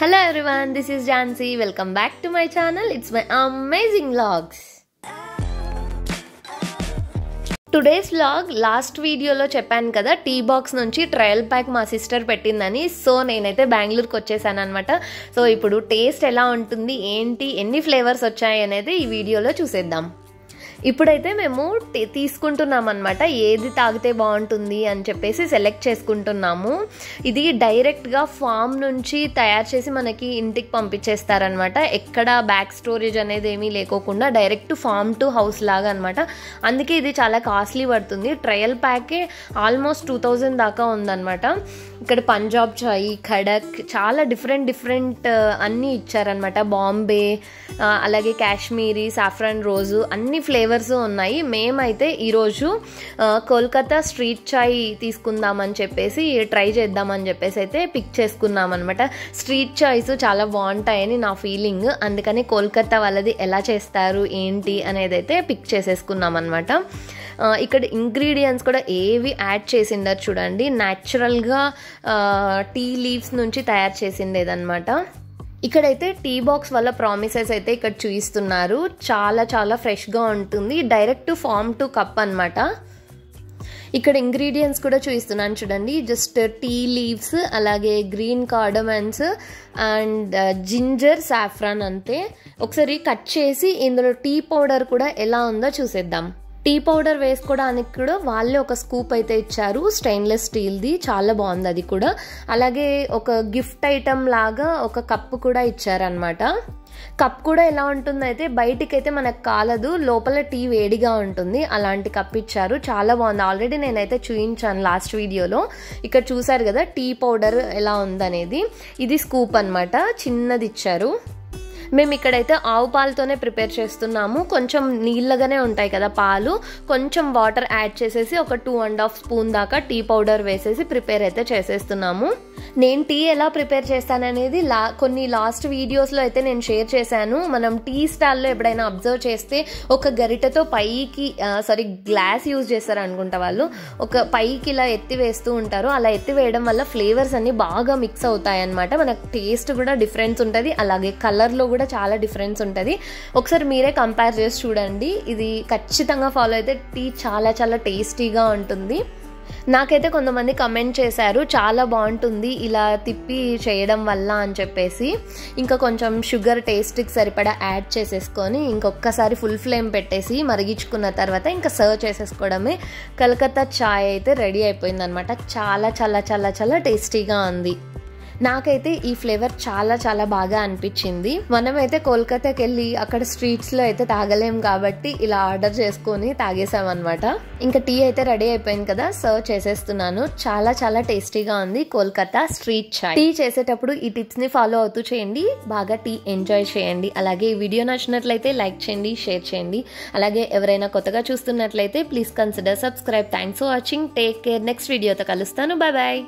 Hello everyone, this is Jansi. Welcome back to my channel. It's my amazing vlogs. Today's vlog last వీడియోలో చెప్పాను కదా tea box నుంచి trial pack మా sister పెట్టిందని. So నేనైతే బెంగళూరుకి వచ్చేసాను అనమాట. సో ఇప్పుడు టేస్ట్ ఎలా ఉంటుంది, ఏంటి, ఎన్ని ఫ్లేవర్స్ వచ్చాయి అనేది ఈ వీడియోలో చూసేద్దాం. ఇప్పుడైతే మేము తీసుకుంటున్నాం అనమాట, ఏది తాగితే బాగుంటుంది అని చెప్పేసి సెలెక్ట్ చేసుకుంటున్నాము. ఇది డైరెక్ట్గా ఫామ్ నుంచి తయారు చేసి మనకి ఇంటికి పంపించేస్తారనమాట. ఎక్కడ బ్యాక్ స్టోరేజ్ అనేది ఏమీ లేకోకుండా డైరెక్ట్ ఫామ్ టు హౌస్ లాగా అనమాట. అందుకే ఇది చాలా కాస్ట్లీ పడుతుంది. ట్రయల్ ప్యాకే ఆల్మోస్ట్ 2000 దాకా ఉందన్నమాట. ఇక్కడ పంజాబ్ చాయ్, ఖడక్, చాలా డిఫరెంట్ అన్నీ ఇచ్చారనమాట. బాంబే, అలాగే కాశ్మీరీ, సాఫ్రాన్ రోజు, అన్ని ఫ్లేవర్స్ ఉన్నాయి. మేమైతే ఈరోజు కోల్కతా స్ట్రీట్ చాయ్ తీసుకుందామని చెప్పేసి ట్రై చేద్దామని చెప్పేసి అయితే పిక్ చేసుకున్నాం అనమాట. స్ట్రీట్ చాయ్స్ చాలా బాగుంటాయని నా ఫీలింగ్. అందుకని కోల్కతా వాళ్ళది ఎలా చేస్తారు ఏంటి అనేది అయితే పిక్ చేసేసుకున్నాం అనమాట. ఇక్కడ ఇంగ్రీడియంట్స్ కూడా ఏవి యాడ్ చేసిండారు చూడండి. న్యాచురల్గా టీ లీవ్స్ నుంచి తయారు చేసిండేదన్నమాట. ఇక్కడైతే టీ బాక్స్ వల్ల ప్రామిసెస్ అయితే ఇక్కడ చూపిస్తున్నారు. చాలా ఫ్రెష్గా ఉంటుంది. డైరెక్ట్ ఫామ్ టు కప్ అనమాట. ఇక్కడ ఇంగ్రీడియంట్స్ కూడా చూపిస్తున్నాను చూడండి. జస్ట్ టీ లీవ్స్, అలాగే గ్రీన్ కార్డమన్స్ అండ్ జింజర్, సాఫ్రాన్ అంతే. ఒకసారి కట్ చేసి ఇందులో టీ పౌడర్ కూడా ఎలా ఉందో చూసేద్దాం. టీ పౌడర్ వేసుకోవడానికి కూడా వాళ్ళే ఒక స్కూప్ అయితే ఇచ్చారు, స్టెయిన్లెస్ స్టీల్ది. చాలా బాగుంది అది కూడా. అలాగే ఒక గిఫ్ట్ ఐటమ్ లాగా ఒక కప్పు కూడా ఇచ్చారనమాట. కప్ కూడా ఎలా ఉంటుందైతే బయటికి అయితే మనకు కాలదు, లోపల టీ వేడిగా ఉంటుంది. అలాంటి కప్ ఇచ్చారు, చాలా బాగుంది. ఆల్రెడీ నేనైతే చూపించాను లాస్ట్ వీడియోలో. ఇక్కడ చూసారు కదా టీ పౌడర్ ఎలా ఉందనేది. ఇది స్కూప్ అనమాట, చిన్నది ఇచ్చారు. మేము ఇక్కడైతే ఆవు పాలతోనే ప్రిపేర్ చేస్తున్నాము. కొంచెం నీళ్ళగానే ఉంటాయి కదా పాలు, కొంచెం వాటర్ యాడ్ చేసేసి ఒక 2.5 స్పూన్ దాకా టీ పౌడర్ వేసేసి ప్రిపేర్ అయితే చేసేస్తున్నాము. నేను టీ ఎలా ప్రిపేర్ చేస్తాననేది కొన్ని లాస్ట్ వీడియోస్లో అయితే నేను షేర్ చేశాను. మనం టీ స్టాల్లో ఎప్పుడైనా అబ్జర్వ్ చేస్తే ఒక గరిటెతో పైకి గ్లాస్ యూజ్ చేస్తారు అనుకుంటా వాళ్ళు, ఒక పైకి ఇలా ఎత్తి వేస్తూ ఉంటారు. అలా ఎత్తి వేయడం వల్ల ఫ్లేవర్స్ అన్ని బాగా మిక్స్ అవుతాయి అనమాట. మనకు టేస్ట్ కూడా డిఫరెన్స్ ఉంటుంది, అలాగే కలర్లో కూడా చాలా డిఫరెన్స్ ఉంటుంది. ఒకసారి మీరే కంపేర్ చేసి చూడండి. ఇది ఖచ్చితంగా ఫాలో అయితే టీ చాలా టేస్టీగా ఉంటుంది. నాకైతే కొంతమంది కమెంట్ చేశారు చాలా బాగుంటుంది ఇలా తిప్పి చేయడం వల్ల అని చెప్పేసి. ఇంకా కొంచెం షుగర్ టేస్ట్కి సరిపడా యాడ్ చేసేసుకొని ఇంకొకసారి ఫుల్ ఫ్లేమ్ పెట్టేసి మరిగించుకున్న తర్వాత ఇంకా సర్వ్ చేసేసుకోవడమే. కలకత్తా చాయ్ అయితే రెడీ అయిపోయింది అనమాట. చాలా టేస్టీగా ఉంది. నాకైతే ఈ ఫ్లేవర్ చాలా బాగా అనిపించింది. మనమైతే కోల్కతాకి వెళ్ళి అక్కడ స్ట్రీట్స్లో అయితే తాగలేం కాబట్టి ఇలా ఆర్డర్ చేసుకొని తాగేసామన్నమాట. ఇంకా టీ అయితే రెడీ అయిపోయింది కదా, సర్వ్ చేసేస్తున్నాను. చాలా టేస్టీగా ఉంది కోల్కతా స్ట్రీట్ చాయ్. టీ చేసేటప్పుడు ఈ టిప్స్ని ఫాలో అవుతూ చేయండి, బాగా టీ ఎంజాయ్ చేయండి. అలాగే ఈ వీడియో నచ్చినట్లయితే లైక్ చేయండి, షేర్ చేయండి. అలాగే ఎవరైనా కొత్తగా చూస్తున్నట్లయితే please consider subscribe. Thanks for watching. Take care. Next వీడియోతో కలుస్తాను. బాయ్.